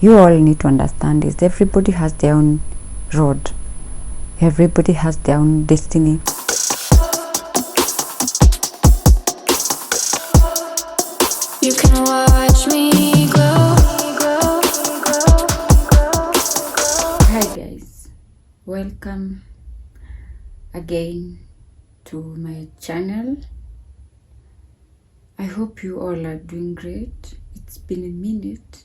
you all need to understand is everybody has their own road. Everybody has their own destiny. You can watch me grow. Hi guys, welcome again to my channel. I hope you all are doing great. It's been a minute.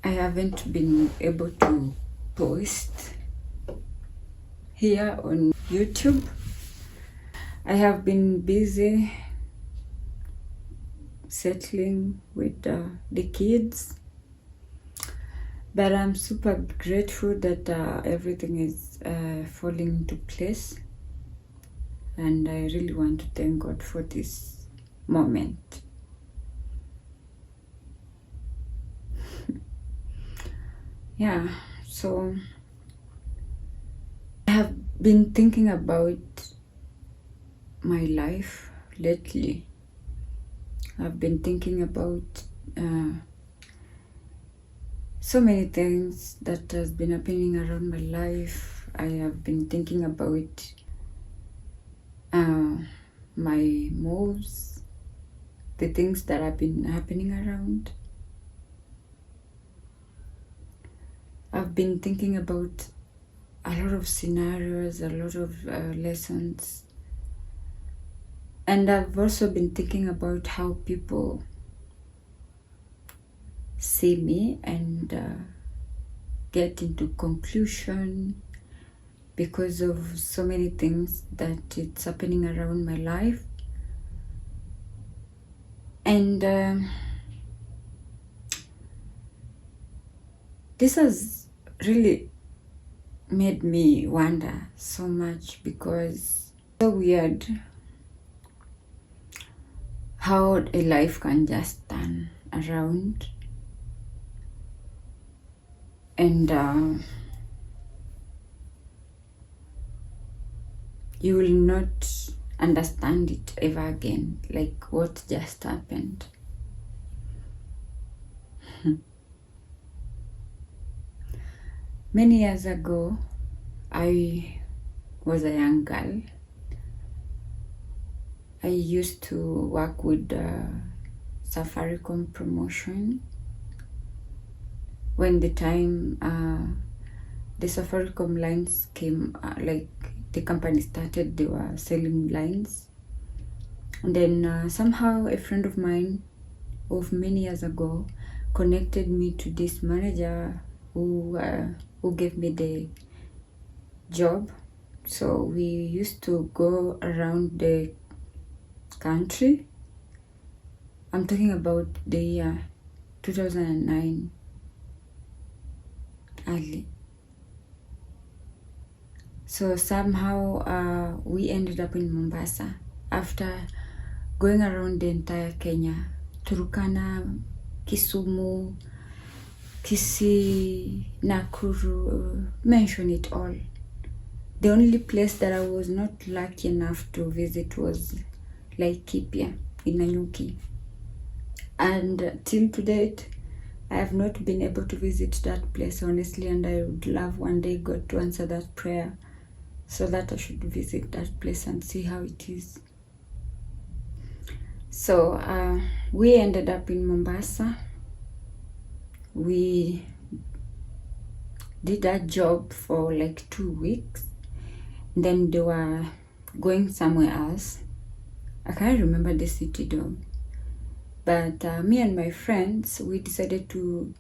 I haven't been able to post here on YouTube. I have been busy settling with the kids, but I'm super grateful that everything is falling into place, and I really want to thank God for this moment. Yeah, so I have been thinking about my life lately. I've been thinking about so many things that has been happening around my life. I have been thinking about my moves, the things that have been happening around. I've been thinking about a lot of scenarios, a lot of lessons. And I've also been thinking about how people see me and get into conclusion because of so many things that it's happening around my life. And this has really made me wonder so much, because it's so weird how a life can just turn around and you will not understand it ever again, like what just happened. Many years ago, I was a young girl. I used to work with Safaricom promotion. When the time the Safaricom lines came, like the company started, they were selling lines. And then somehow a friend of mine of many years ago connected me to this manager who gave me the job. So we used to go around the country. I'm talking about the year 2009 early. So somehow we ended up in Mombasa after going around the entire Kenya, Turkana, Kisumu, Kisii, Nakuru, mention it all. The only place that I was not lucky enough to visit was Laikipia in Nanyuki. And till to date, I have not been able to visit that place, honestly, and I would love one day God to answer that prayer so that I should visit that place and see how it is. So we ended up in Mombasa. We did that job for like 2 weeks. Then they were going somewhere else. I can't remember the city though. But me and my friends, we decided to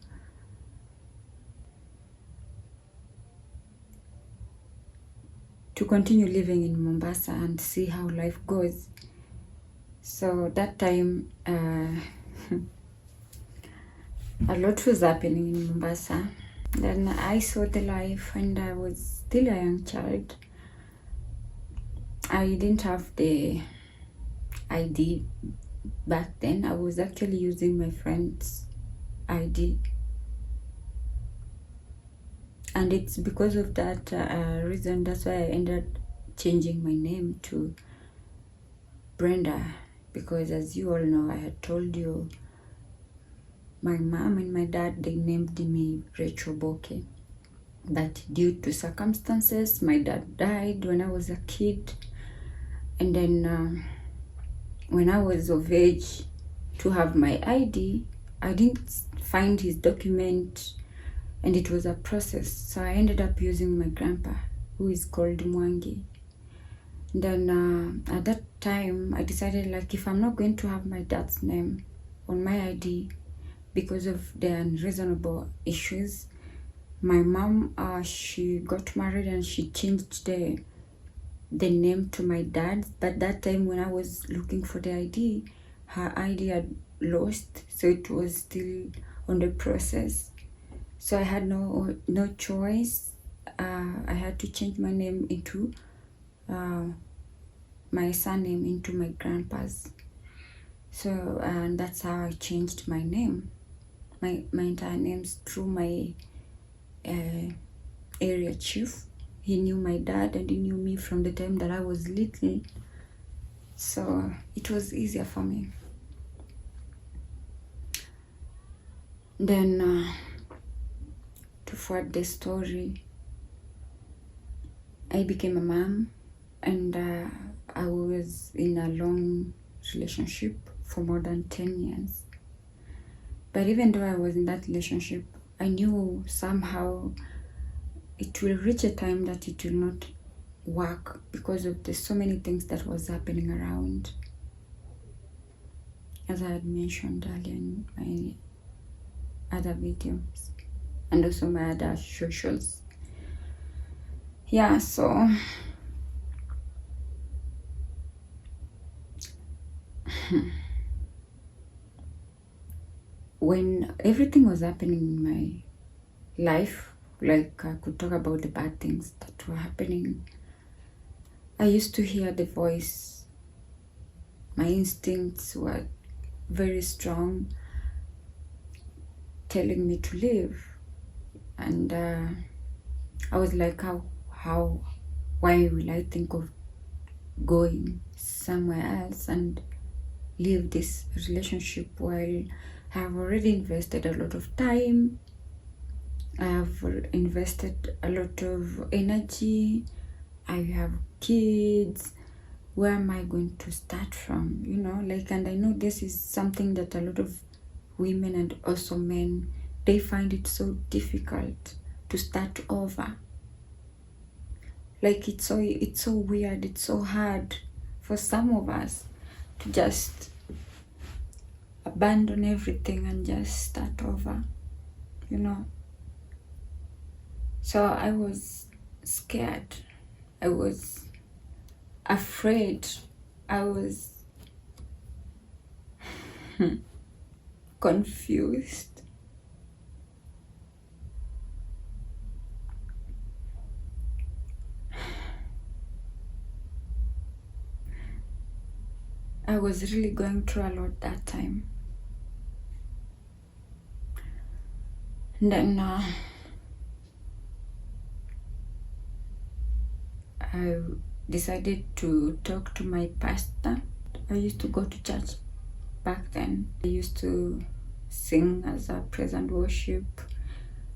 continue living in Mombasa and see how life goes. So that time, a lot was happening in Mombasa. Then I saw the life, and I was still a young child. I didn't have the ID back then. I was actually using my friend's ID. And it's because of that reason, that's why I ended up changing my name to Brenda, because as you all know, I had told you my mom and my dad, they named me Rachel Boke. But due to circumstances, my dad died when I was a kid. And then when I was of age to have my ID, I didn't find his document, and it was a process. So I ended up using my grandpa, who is called Mwangi. Then at that time, I decided, like, if I'm not going to have my dad's name on my ID because of the unreasonable issues, my mom, she got married and she changed the name to my dad's. But that time when I was looking for the ID, her ID had lost, so it was still on the process. So I had no choice. I had to change my name into my surname into my grandpa's. So and that's how I changed my name, my entire names, through my area chief. He knew my dad and he knew me from the time that I was little, so it was easier for me. Then to forward the story, I became a mom, and I was in a long relationship for more than 10 years. But even though I was in that relationship, I knew somehow it will reach a time that it will not work because of the so many things that was happening around, as I had mentioned earlier in my other videos and also my other socials. Yeah, so when everything was happening in my life, like I could talk about the bad things that were happening, I used to hear the voice. My instincts were very strong, telling me to leave. And I was like, why will I think of going somewhere else and leave this relationship while I have already invested a lot of time, I have invested a lot of energy, I have kids. Where am I going to start from? You know, like, and I know this is something that a lot of women and also men, they find it so difficult to start over. Like, it's so weird, it's so hard for some of us to just abandon everything and just start over, you know. So I was scared, I was afraid, I was confused. I was really going through a lot that time. And then I decided to talk to my pastor. I used to go to church back then. I used to sing as a praise and worship.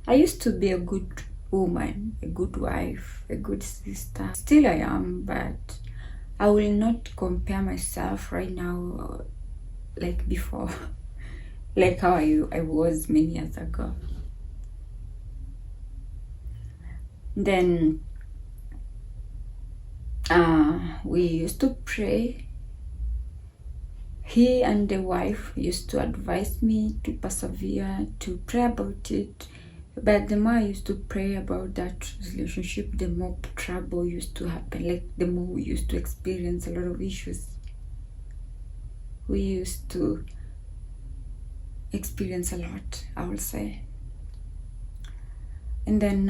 I used to be a good woman, a good wife, a good sister. Still I am, but I will not compare myself right now like before, like how I was many years ago. Then we used to pray. He and the wife used to advise me to persevere, to pray about it. But the more I used to pray about that relationship, the more trouble used to happen. Like, the more we used to experience a lot of issues. We used to experience a lot, I would say. And then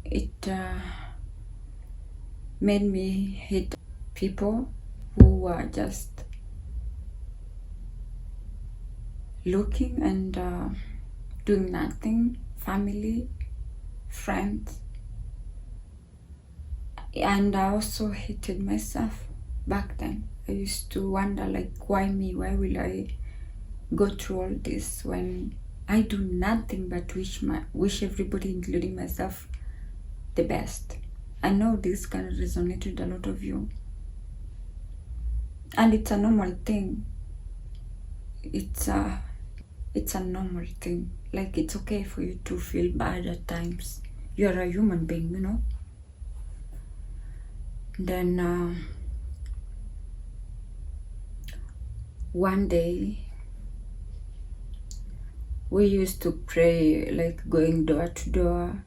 it made me hate people who were just looking and doing nothing, family, friends. And I also hated myself back then. I used to wonder, like, why me? Why will I go through all this when I do nothing but wish everybody, including myself, the best. I know this can resonate with a lot of you, and it's a normal thing. It's a normal thing. Like, it's okay for you to feel bad at times. You're a human being, you know. Then one day we used to pray, like going door to door,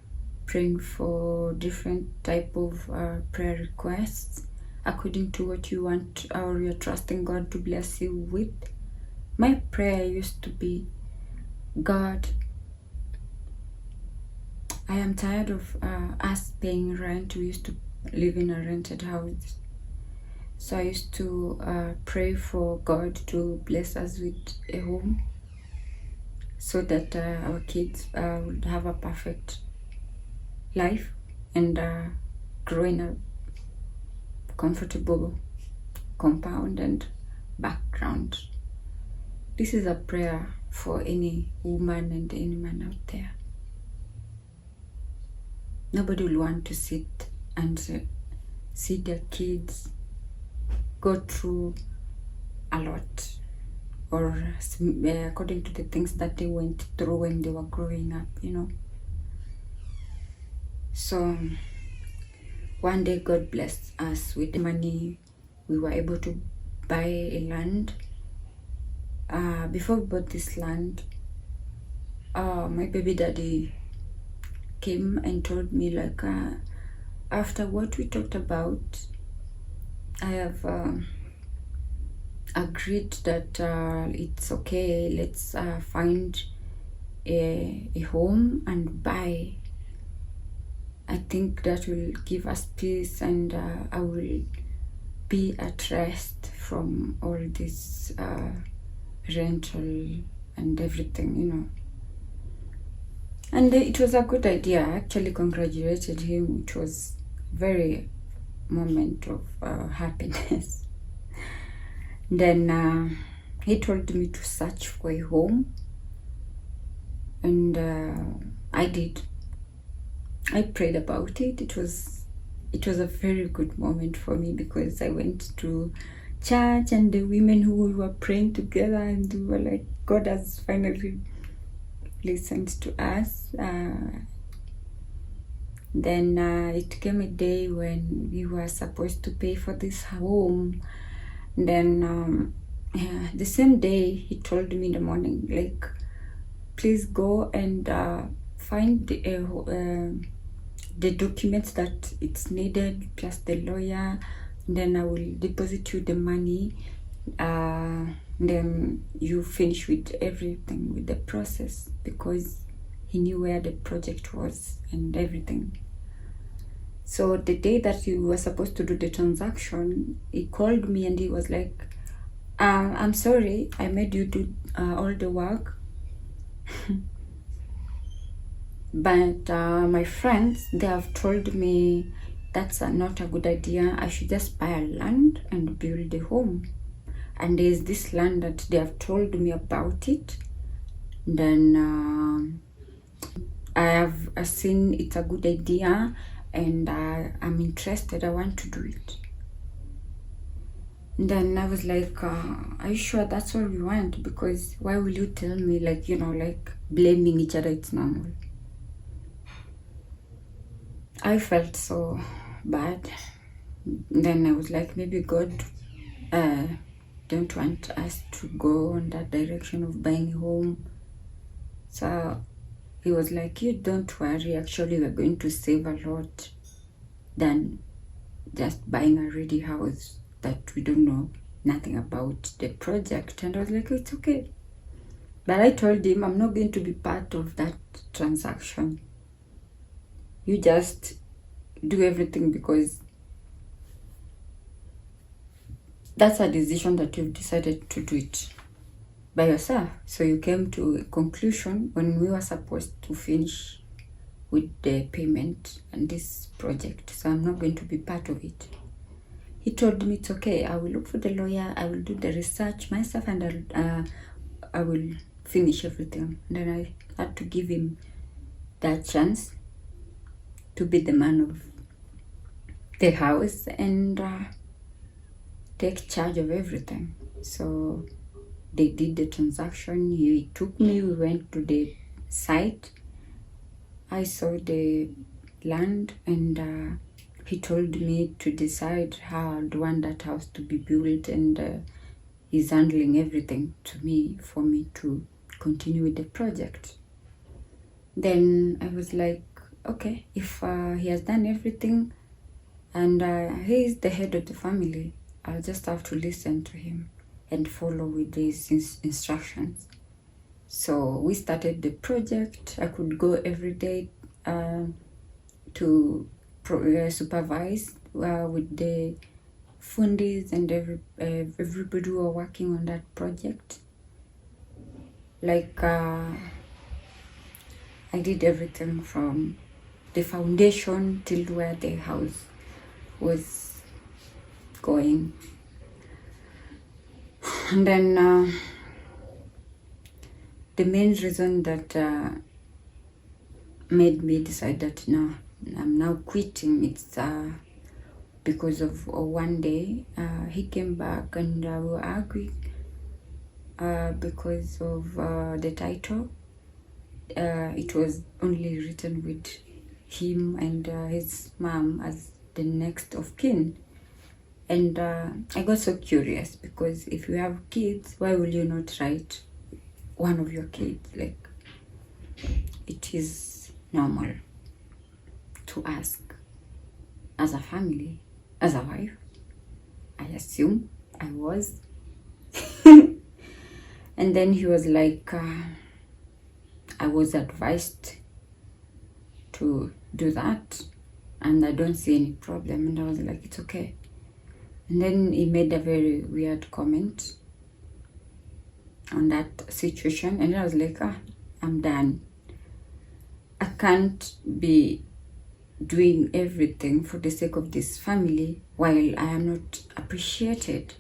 praying for different type of prayer requests according to what you want or you're trusting God to bless you with. My prayer used to be, God, I am tired of us paying rent. We used to live in a rented house. So I used to pray for God to bless us with a home so that our kids would have a perfect life and grow in a comfortable compound and background. This is a prayer for any woman and any man out there. Nobody will want to sit and see their kids go through a lot, or according to the things that they went through when they were growing up, you know. So one day God blessed us with money. We were able to buy a land. Before we bought this land, my baby daddy came and told me, like, after what we talked about, I have agreed that it's okay, let's find a home and buy. I think that will give us peace, and I will be at rest from all this rental and everything, you know. And it was a good idea. I actually congratulated him. It was very moment of happiness. Then he told me to search for a home, and I did. I prayed about it. It was a very good moment for me, because I went to church and the women who were praying together, and we were like, God has finally listened to us. Then it came a day when we were supposed to pay for this home. Then the same day he told me in the morning, like, please go and find the documents that it's needed, plus the lawyer. Then I will deposit you the money. Then you finish with everything, with the process, because he knew where the project was and everything. So the day that we were supposed to do the transaction, he called me and he was like, I'm sorry, I made you do all the work. But my friends, they have told me that's not a good idea. I should just buy a land and build a home. And there's this land that they have told me about it. Then I have seen it's a good idea, and I'm interested. I want to do it. Then I was like, are you sure that's all you want? Because why will you tell me, like, you know, like blaming each other? It's normal. I felt so bad. Then I was like, maybe God don't want us to go on that direction of buying a home. So he was like, you don't worry, actually we're going to save a lot than just buying a ready house that we don't know nothing about the project. And I was like, it's okay. But I told him, I'm not going to be part of that transaction. You just do everything, because that's a decision that you've decided to do it by yourself. So you came to a conclusion when we were supposed to finish with the payment and this project. So I'm not going to be part of it. He told me it's okay. I will look for the lawyer. I will do the research myself, and I will finish everything. And then I had to give him that chance to be the man of the house and take charge of everything. So they did the transaction. He took me, we went to the site. I saw the land and he told me to decide how I'd want that house to be built, and he's handling everything to me for me to continue with the project. Then I was like, okay, if he has done everything and he is the head of the family, I'll just have to listen to him and follow with his instructions. So we started the project. I could go every day to supervise with the fundis and everybody who are working on that project. Like I did everything from the foundation till where the house was going. And then the main reason that made me decide that no, I'm now quitting, it's because of one day he came back and we were arguing because of the title. It was only written with him and his mom as the next of kin. And I got so curious, because if you have kids, why will you not write one of your kids? Like, it is normal to ask as a family, as a wife. I assume I was. And then he was like, I was advised to do that and I don't see any problem. And I was like, it's okay. And then he made a very weird comment on that situation, and I was like, I'm done. I can't be doing everything for the sake of this family while I am not appreciated.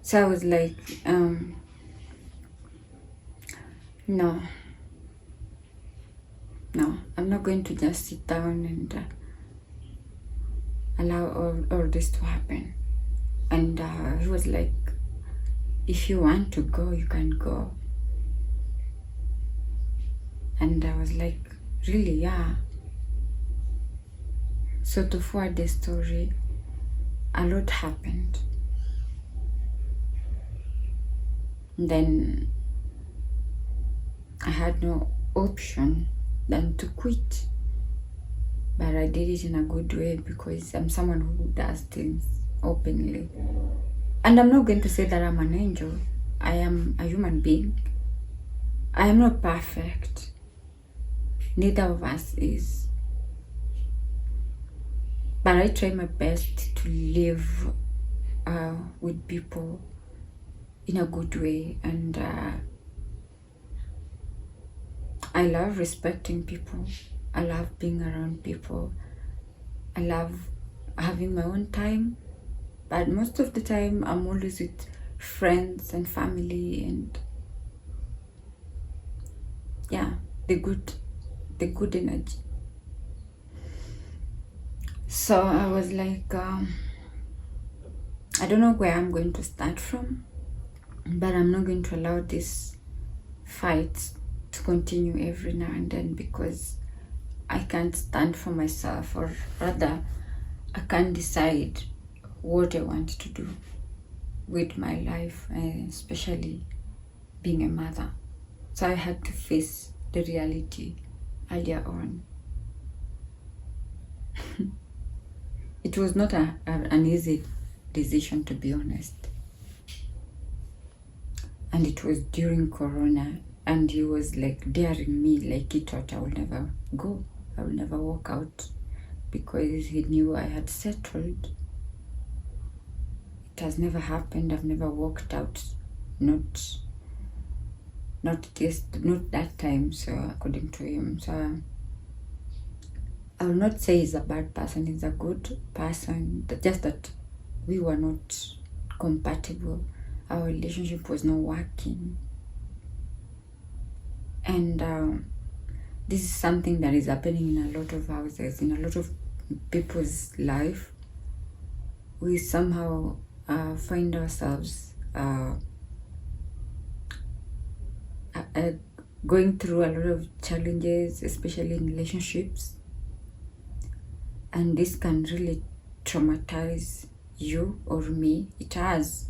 So I was like, no, I'm not going to just sit down and allow all this to happen. And he was like, if you want to go, you can go. And I was like, really? Yeah. So to forward the story, a lot happened. And then I had no option than to quit. But I did it in a good way, because I'm someone who does things openly. And I'm not going to say that I'm an angel. I am a human being. I am not perfect. Neither of us is. But I try my best to live with people in a good way. And I love respecting people. I love being around people. I love having my own time. But most of the time, I'm always with friends and family, and yeah, the good energy. So I was like, I don't know where I'm going to start from, but I'm not going to allow this fight to continue every now and then, because I can't stand for myself, or rather, I can't decide what I want to do with my life, especially being a mother. So I had to face the reality earlier on. It was not an easy decision, to be honest. And it was during Corona, and he was like daring me, like he thought I will never go, I will never walk out, because he knew I had settled. It has never happened. I've never walked out, not that time. So according to him, so I will not say he's a bad person. He's a good person. Just that we were not compatible. our relationship was not working. And this is something that is happening in a lot of houses, in a lot of people's life. We somehow find ourselves going through a lot of challenges, especially in relationships. And this can really traumatize you or me. It has.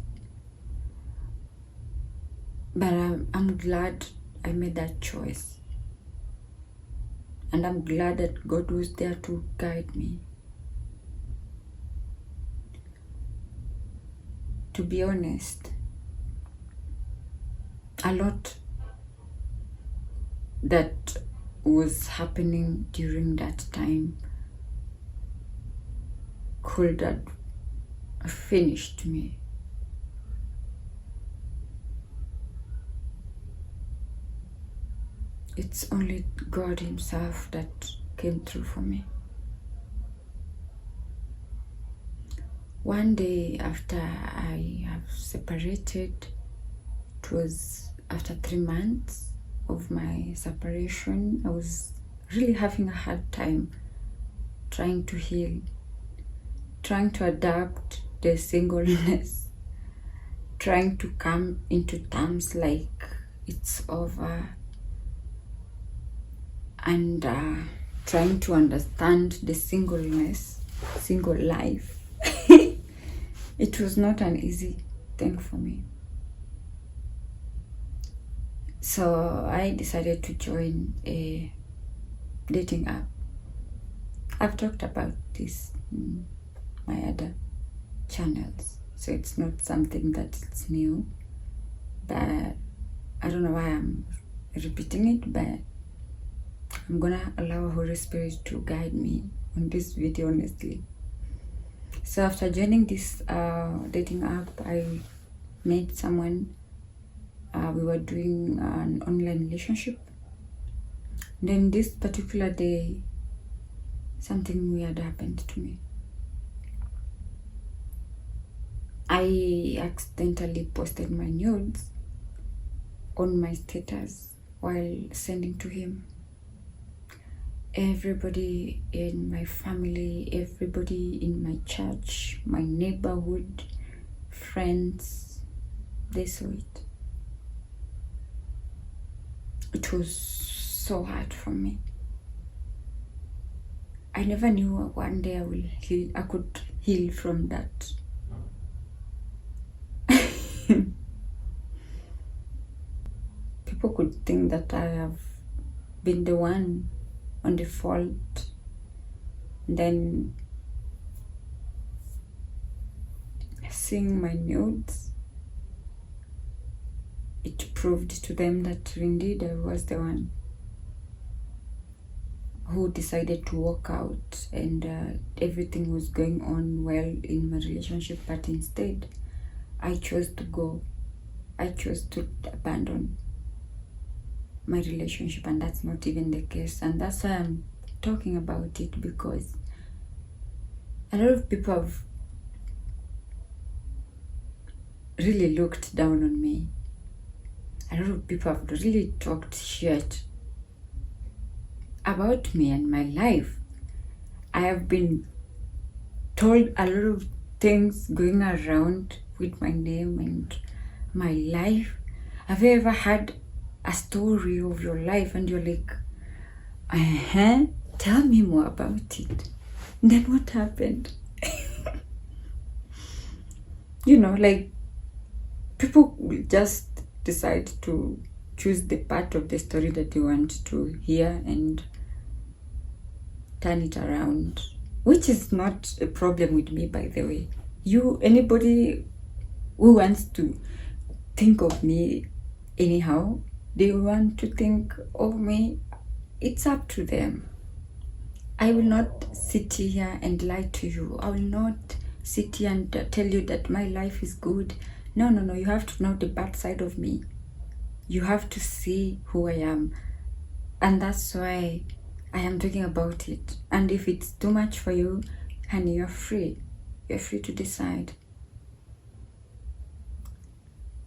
But I'm glad I made that choice. And I'm glad that God was there to guide me. To be honest, a lot that was happening during that time could have finished me. It's only God Himself that came through for me. One day after I have separated, it was after 3 months of my separation, I was really having a hard time trying to heal, trying to adapt the singleness, trying to come into terms like it's over, and trying to understand the singleness, single life. It was not an easy thing for me. So I decided to join a dating app. I've talked about this in my other channels, so it's not something that's new, but I don't know why I'm repeating it, but I'm gonna allow Holy Spirit to guide me on this video, honestly. So after joining this dating app, I met someone. We were doing an online relationship. Then this particular day, something weird happened to me. I accidentally posted my nudes on my status while sending to him. Everybody in my family, everybody in my church, my neighborhood, friends, they saw it. It was so hard for me. I never knew one day I could heal from that. People could think that I have been the one on the fault. Then seeing my nudes, it proved to them that indeed I was the one who decided to walk out, and everything was going on well in my relationship, but instead I chose to go. I chose to abandon my relationship, and that's not even the case. And that's why I'm talking about it, because a lot of people have really looked down on me. A lot of people have really talked shit about me and my life. I have been told a lot of things going around with my name and my life. Have you ever had a story of your life and you're like, tell me more about it? And then what happened? Like, people will just decide to choose the part of the story that they want to hear and turn it around, which is not a problem with me, by the way. Anybody who wants to think of me anyhow, they want to think of me, it's up to them. I will not sit here and lie to you. I will not sit here and tell you that my life is good. No. You have to know the bad side of me. You have to see who I am. And that's why I am talking about it. And if it's too much for you, honey, you're free. You're free to decide.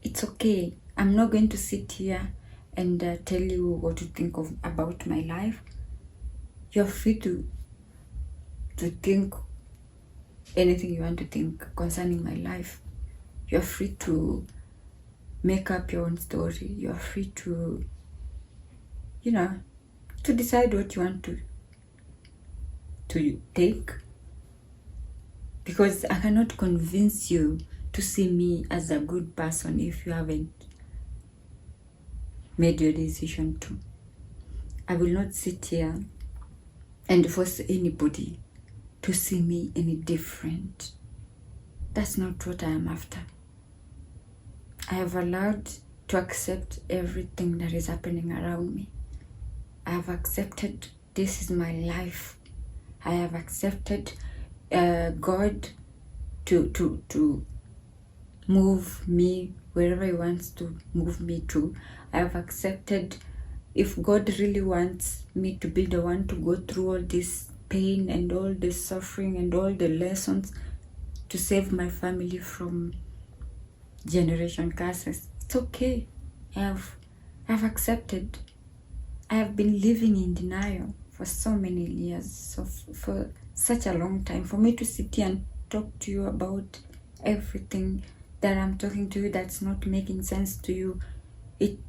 It's okay. I'm not going to sit here and tell you what to think about my life. You're free to think anything you want to think concerning my life. You're free to make up your own story. You're free to, to decide what you want to take. Because I cannot convince you to see me as a good person if you haven't made your decision to. I will not sit here and force anybody to see me any different. That's not what I am after. I have allowed to accept everything that is happening around me. I have accepted this is my life. I have accepted God to move me wherever He wants to move me to. I have accepted if God really wants me to be the one to go through all this pain and all this suffering and all the lessons to save my family from generation curses. It's okay. I've accepted. I have been living in denial for so many years, so for such a long time. For me to sit here and talk to you about everything that I'm talking to you that's not making sense to you,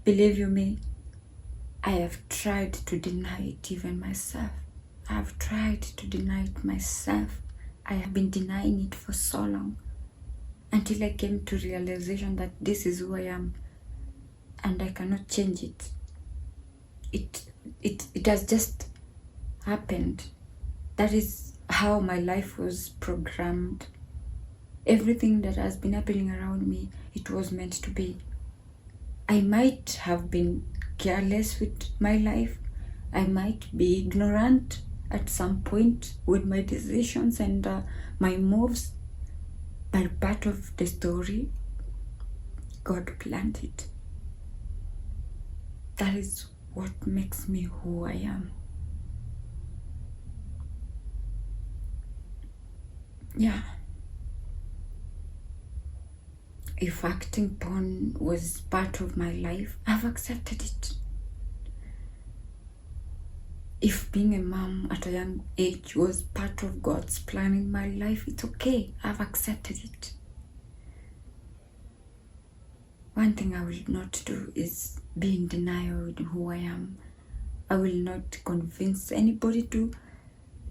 believe you me, I have tried to deny it even myself. I have tried to deny it myself. I have been denying it for so long until I came to realization that this is who I am and I cannot change it. It has just happened. That is how my life was programmed. Everything that has been happening around me, it was meant to be. I might have been careless with my life. I might be ignorant at some point with my decisions and my moves, but part of the story, God planned it. That is what makes me who I am. Yeah. If acting porn was part of my life, I've accepted it. If being a mom at a young age was part of God's plan in my life, it's okay. I've accepted it. One thing I will not do is be in denial with who I am. I will not convince anybody to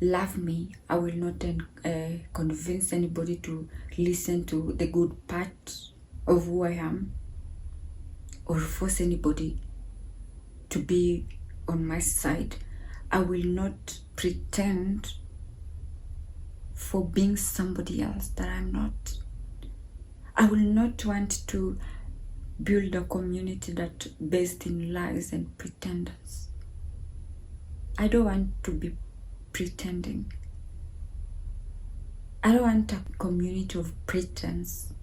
love me. I will not convince anybody to listen to the good part of who I am, or force anybody to be on my side. I will not pretend for being somebody else that I'm not. I will not want to build a community that based in lies and pretenders. I don't want to be pretending. I don't want a community of pretense.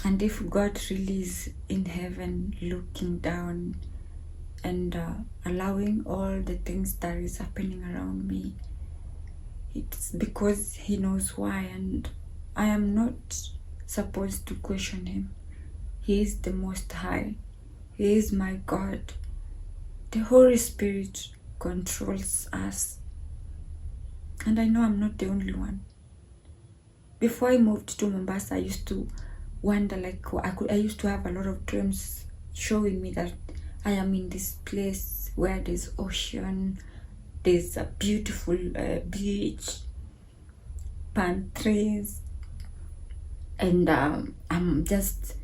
And if God really is in heaven looking down and allowing all the things that is happening around me, it's because He knows why, and I am not supposed to question Him. He is the Most High. He is my God. The Holy Spirit controls us. And I know I'm not the only one. Before I moved to Mombasa, I used to wonder, I used to have a lot of dreams showing me that I am in this place where there's ocean, there's a beautiful beach, palm trees, and I'm just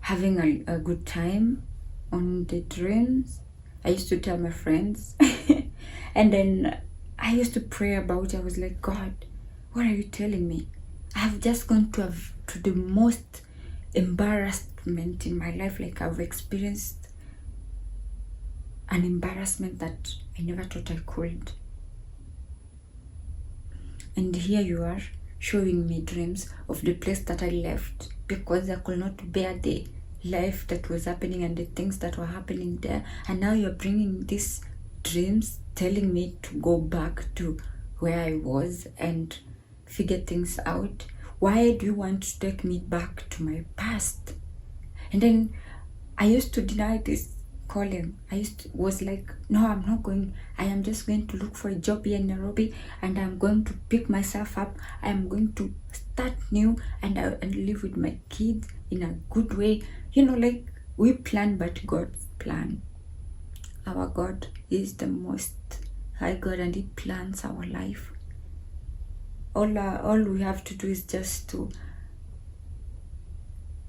having a good time on the dreams. I used to tell my friends and then I used to pray about it. I was like, God, what are you telling me? I have just gone to the most embarrassment in my life. Like, I've experienced an embarrassment that I never thought I could. And here you are showing me dreams of the place that I left because I could not bear the life that was happening and the things that were happening there. And now you're bringing these dreams telling me to go back to where I was and figure things out. Why do you want to take me back to my past? And then I used to deny this calling. Was like, no, I'm not going. I am just going to look for a job here in Nairobi, and I'm going to pick myself up. I am going to start new and live with my kids in a good way. Like we plan, but God's plan. Our God is the most high God, and He plans our life. All we have to do is just to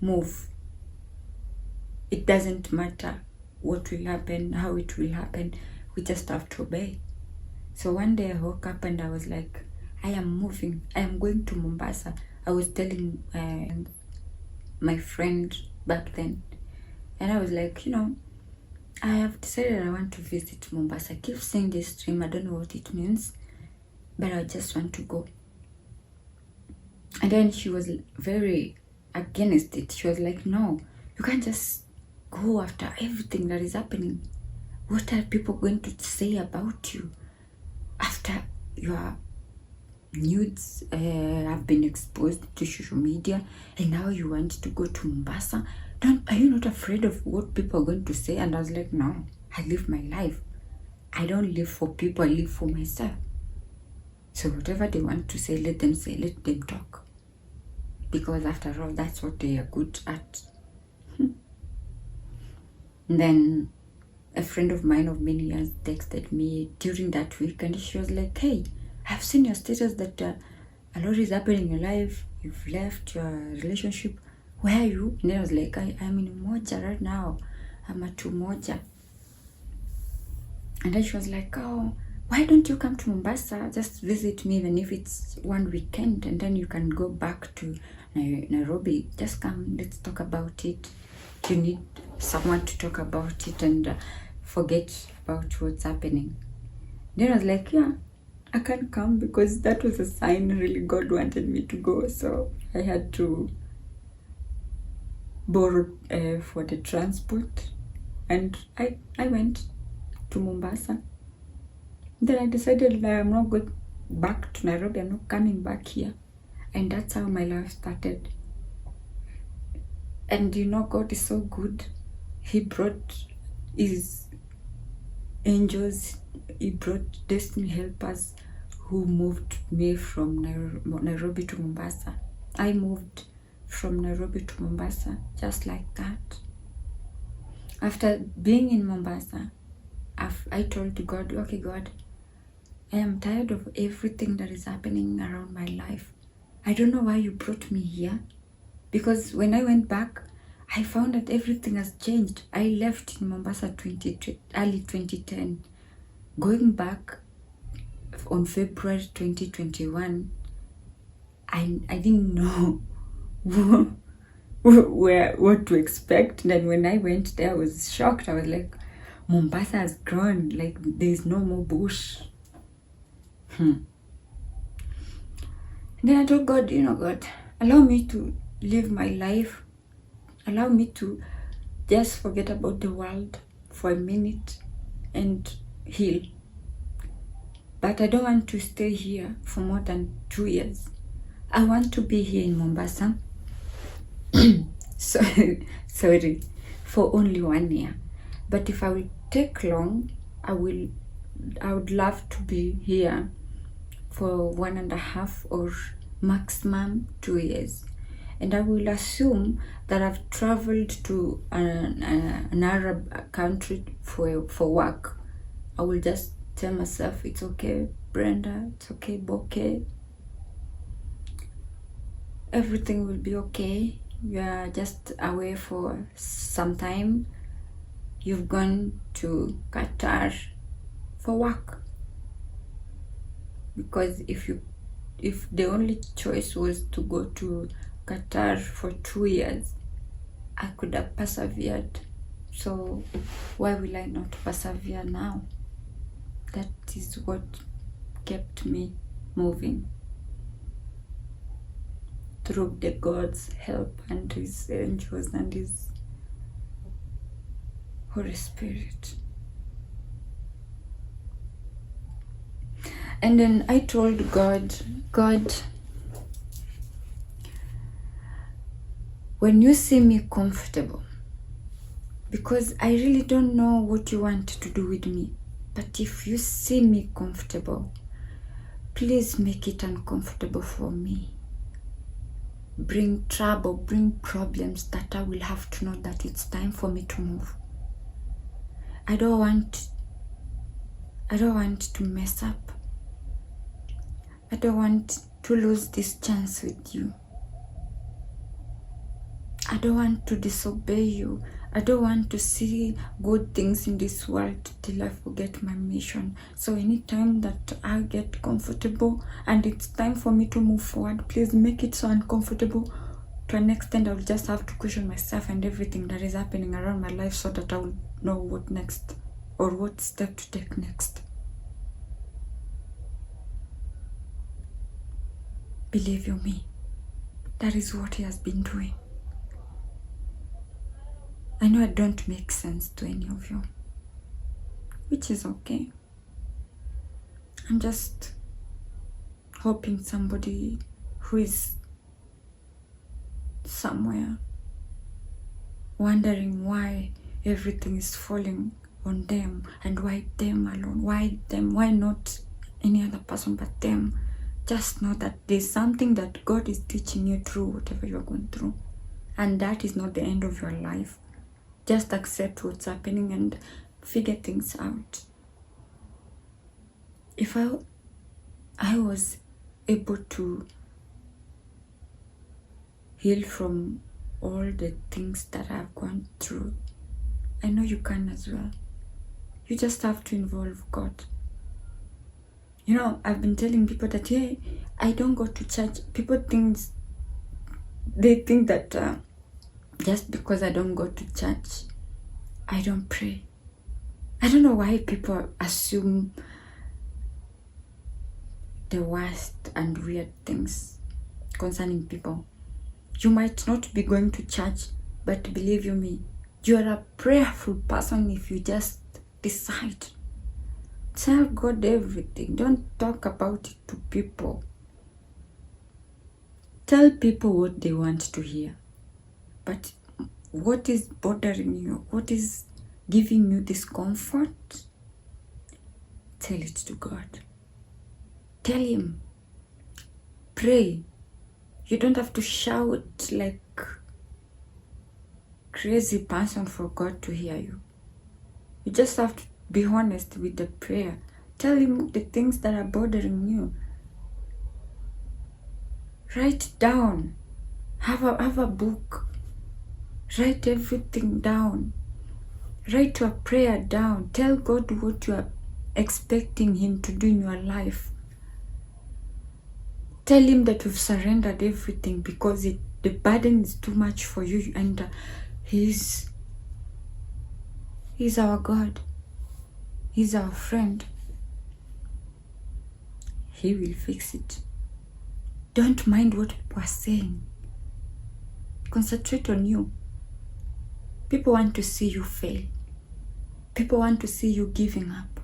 move. It doesn't matter what will happen, how it will happen. We just have to obey. So one day I woke up and I was like, I am moving. I am going to Mombasa. I was telling my friend back then, and I was like, I have decided I want to visit Mombasa. I keep saying this dream. I don't know what it means, but I just want to go. And then she was very against it. She was like, no, you can't just go after everything that is happening. What are people going to say about you after your nudes have been exposed to social media, and now you want to go to Mombasa? Are you not afraid of what people are going to say? And I was like, no, I live my life. I don't live for people, I live for myself. So whatever they want to say, let them say, let them talk. Because after all, that's what they are good at. Then a friend of mine of many years texted me during that week, and she was like, hey, I've seen your status that a lot is happening in your life. You've left your relationship. Where are you? And I was like, I'm in Umoja right now. I'm at Umoja. And then she was like, oh, why don't you come to Mombasa? Just visit me, even if it's one weekend, and then you can go back to Nairobi. Just come, let's talk about it. You need someone to talk about it and forget about what's happening. Then I was like, yeah, I can't come because that was a sign really God wanted me to go. So I had to borrow for the transport, and I went to Mombasa. Then I decided that I'm not going back to Nairobi. I'm not coming back here. And that's how my life started. And God is so good. He brought His angels. He brought destiny helpers who moved me from Nairobi to Mombasa. I moved from Nairobi to Mombasa just like that. After being in Mombasa, I told God, okay, God, I am tired of everything that is happening around my life. I don't know why you brought me here. Because when I went back, I found that everything has changed. I left in Mombasa early 2010. Going back on February 2021, I didn't know what to expect. And then when I went there, I was shocked. I was like, Mombasa has grown. Like, there's no more bush. And then I told God, God, allow me to live my life. Allow me to just forget about the world for a minute and heal. But I don't want to stay here for more than 2 years. I want to be here in Mombasa. Sorry, for only 1 year. But if I will take long, I would love to be here for 1.5 or maximum 2 years. And I will assume that I've traveled to an Arab country for work. I will just tell myself, it's okay, Brenda, it's okay, Boke. Everything will be okay. You are just away for some time. You've gone to Qatar for work. Because if the only choice was to go to Qatar for 2 years, I could have persevered. So why will I not persevere now? That is what kept me moving through the God's help and His angels and His Holy Spirit. And then I told God, when you see me comfortable, because I really don't know what you want to do with me, but if you see me comfortable, please make it uncomfortable for me. Bring trouble, bring problems that I will have to know that it's time for me to move. I don't want to mess up. I don't want to lose this chance with you. I don't want to disobey you. I don't want to see good things in this world till I forget my mission. So anytime that I get comfortable and it's time for me to move forward, please make it so uncomfortable to an extent I'll just have to question myself and everything that is happening around my life so that I will know what next or what step to take next. Believe you me, that is what he has been doing. I know I don't make sense to any of you, which is okay. I'm just hoping somebody who is somewhere wondering why everything is falling on them and why them alone, why them, why not any other person but them. Just know that there's something that God is teaching you through whatever you're going through, and that is not the end of your life. Just accept what's happening and figure things out. If I was able to heal from all the things that I've gone through, I know you can as well. You just have to involve God. You know, I've been telling people that, hey, I don't go to church. People think that just because I don't go to church, I don't pray. I don't know why people assume the worst and weird things concerning people. You might not be going to church, but believe you me, you are a prayerful person if you just decide. Tell God everything. Don't talk about it to people. Tell people what they want to hear. But what is bothering you? What is giving you discomfort? Tell it to God. Tell Him. Pray. You don't have to shout like crazy person for God to hear you. You just have to be honest with the prayer. Tell Him the things that are bothering you. Write down. Have a book. Write everything down. Write your prayer down. Tell God what you are expecting Him to do in your life. Tell Him that you've surrendered everything because the burden is too much for you, and He's our God. He's our friend. He will fix it. Don't mind what people are saying. Concentrate on you. People want to see you fail. People want to see you giving up.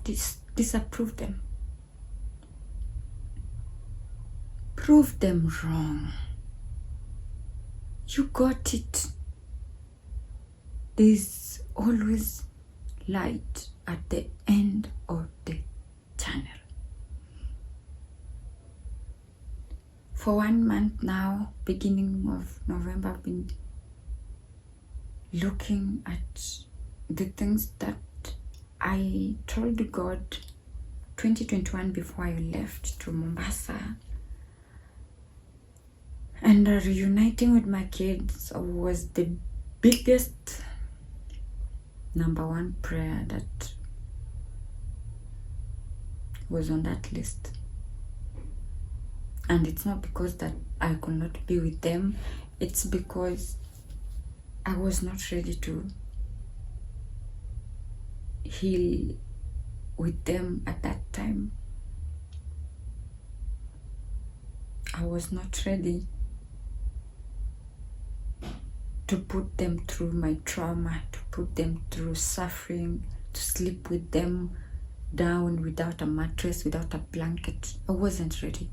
Disapprove them. Prove them wrong. You got it. There's always light at the end of the tunnel. For 1 month now, beginning of November, I've been looking at the things that I told God 2021 before I left to Mombasa. And reuniting with my kids was the biggest number one prayer that was on that list. And it's not because that I could not be with them, it's because I was not ready to heal with them at that time. I was not ready to put them through my trauma, to put them through suffering, to sleep with them down without a mattress, without a blanket. I wasn't ready.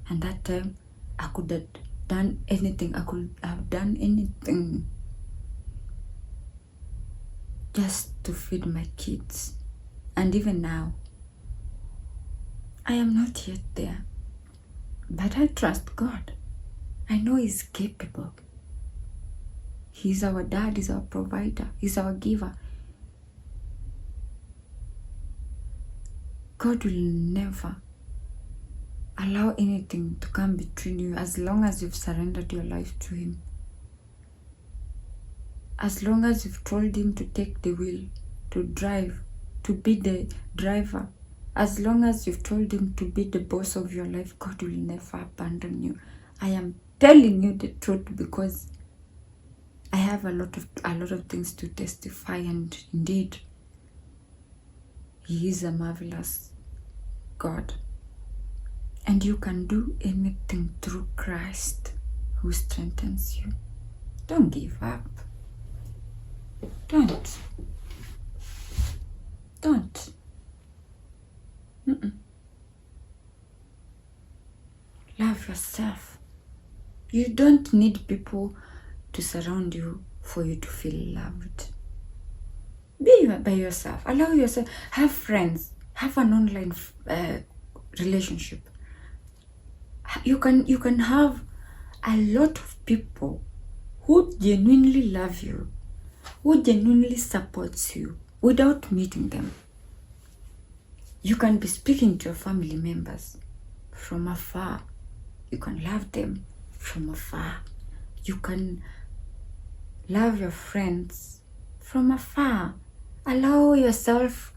And that time, I could have done anything. I could have done anything just to feed my kids. And even now, I am not yet there. But I trust God. I know He's capable. He's our dad, He's our provider, He's our giver. God will never allow anything to come between you as long as you've surrendered your life to Him. As long as you've told Him to take the wheel, to drive, to be the driver. As long as you've told Him to be the boss of your life, God will never abandon you. I am telling you the truth because I have a lot of things to testify, and indeed, He is a marvelous God. And you can do anything through Christ who strengthens you. Don't give up. Don't. Love yourself. You don't need people to surround you for you to feel loved. Be by yourself. Allow yourself. Have friends. Have an online relationship. You can have a lot of people who genuinely love you, who genuinely supports you without meeting them. You can be speaking to your family members from afar. You can love them from afar. You can love your friends from afar. Allow yourself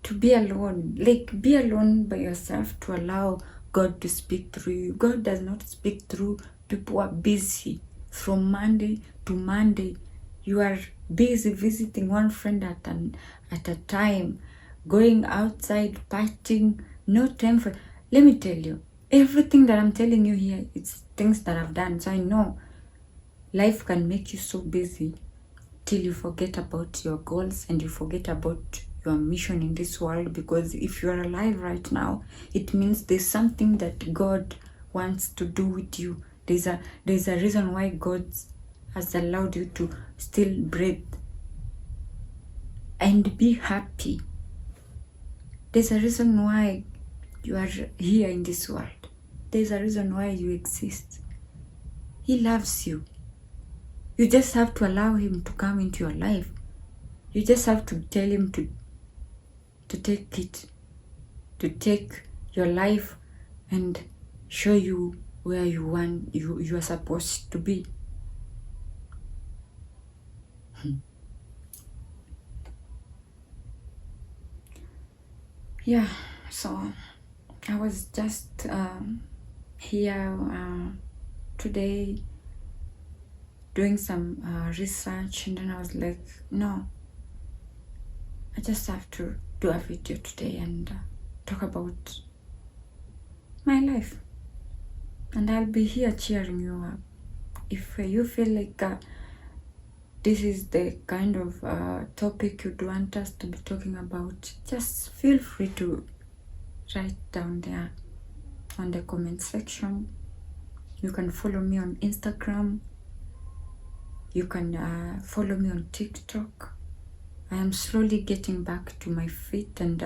to be alone. Like, be alone by yourself to allow God to speak through you. God does not speak through people who are busy. From Monday to Monday, you are busy visiting one friend at a time, going outside, partying, no time for... Let me tell you, everything that I'm telling you here, it's things that I've done. So I know life can make you so busy till you forget about your goals and you forget about your mission in this world. Because if you are alive right now, it means there's something that God wants to do with you. There's a reason why God has allowed you to still breathe and be happy. There's a reason why you are here in this world. There's a reason why you exist. He loves you. You just have to allow Him to come into your life. You just have to tell Him to take your life and show you where you are supposed to be. Yeah, so I was just here today doing some research, and then I was like, no, I just have to do a video today and talk about my life. And I'll be here cheering you up. If you feel like this is the kind of topic you'd want us to be talking about, just feel free to write down there on the comment section. You can follow me on Instagram. You can follow me on TikTok. I am slowly getting back to my feet and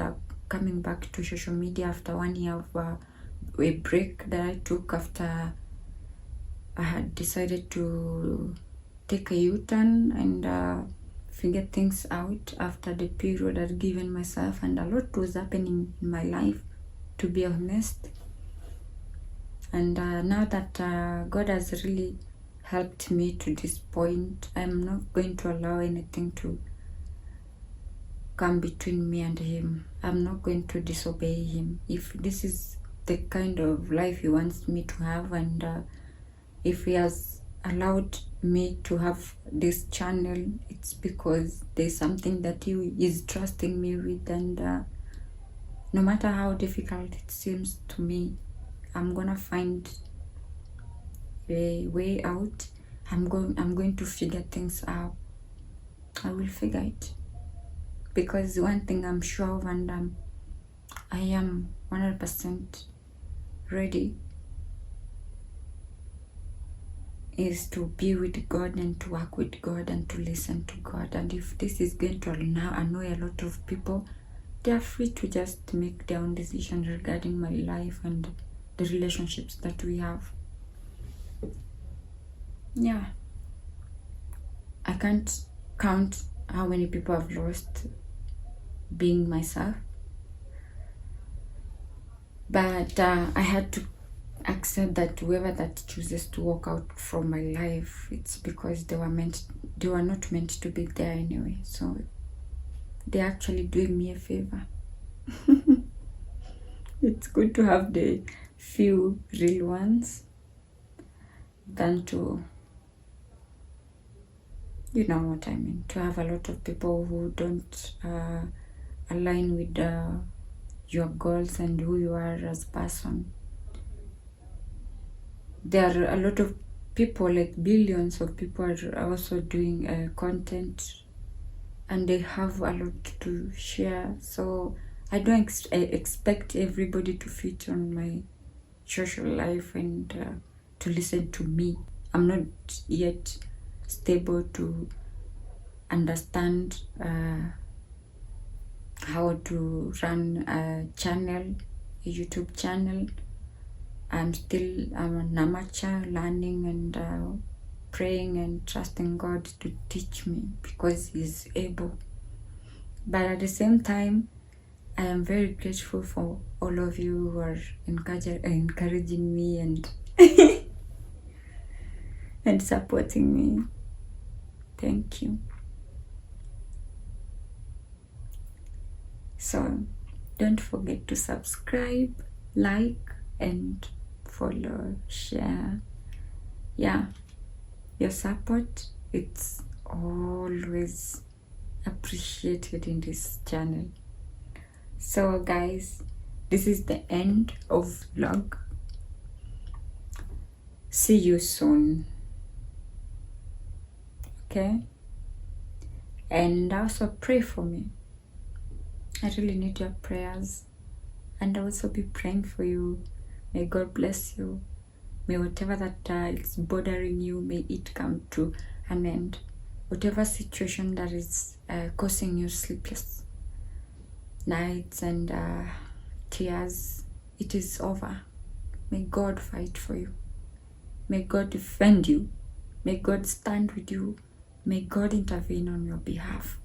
coming back to social media after 1 year of a break that I took after I had decided to take a U-turn and figure things out after the period I'd given myself, and a lot was happening in my life, to be honest. And now that God has really helped me to this point, I'm not going to allow anything to come between me and Him. I'm not going to disobey Him. If this is the kind of life He wants me to have, and if He has allowed me to have this channel, it's because there's something that He is trusting me with, and no matter how difficult it seems to me, I'm gonna find a way out. I'm going to figure things out. I will figure it, because one thing I'm sure of, and I am 100% ready is to be with God and to work with God and to listen to God. And if this is going to annoy a lot of people, they are free to just make their own decisions regarding my life and the relationships that we have. Yeah. I can't count how many people I've lost being myself. But I had to accept that whoever that chooses to walk out from my life, it's because they were not meant to be there anyway. So they're actually doing me a favor. It's good to have the few real ones than to, you know what I mean, to have a lot of people who don't align with your goals and who you are as a person. There are a lot of people, like billions of people, are also doing content, and they have a lot to share. So I don't expect everybody to fit on my social life and to listen to me. I'm not yet stable to understand how to run a channel, a YouTube channel. I'm an amateur, learning and praying and trusting God to teach me because He's able. But at the same time, I am very grateful for all of you who are encouraging me and and supporting me. Thank you. So don't forget to subscribe, like, and follow, share. Yeah, your support, it's always appreciated in this channel. So guys, this is the end of vlog. See you soon. Okay? And also pray for me. I really need your prayers. And I'll also be praying for you. May God bless you. May whatever that is bothering you, may it come to an end. Whatever situation that is causing you sleepless nights and tears, it is over. May God fight for you. May God defend you. May God stand with you. May God intervene on your behalf.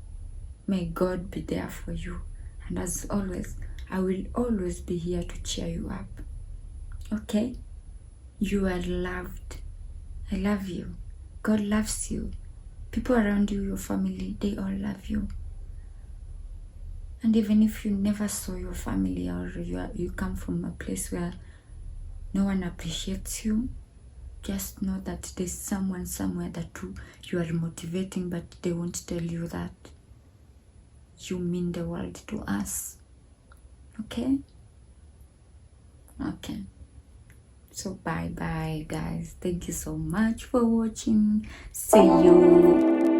May God be there for you. And as always, I will always be here to cheer you up. Okay? You are loved. I love you. God loves you. People around you, your family, they all love you. And even if you never saw your family or you come from a place where no one appreciates you, just know that there's someone somewhere that you are motivating, but they won't tell you that you mean the world to us. Okay? Okay. So bye guys. Thank you so much for watching. See you.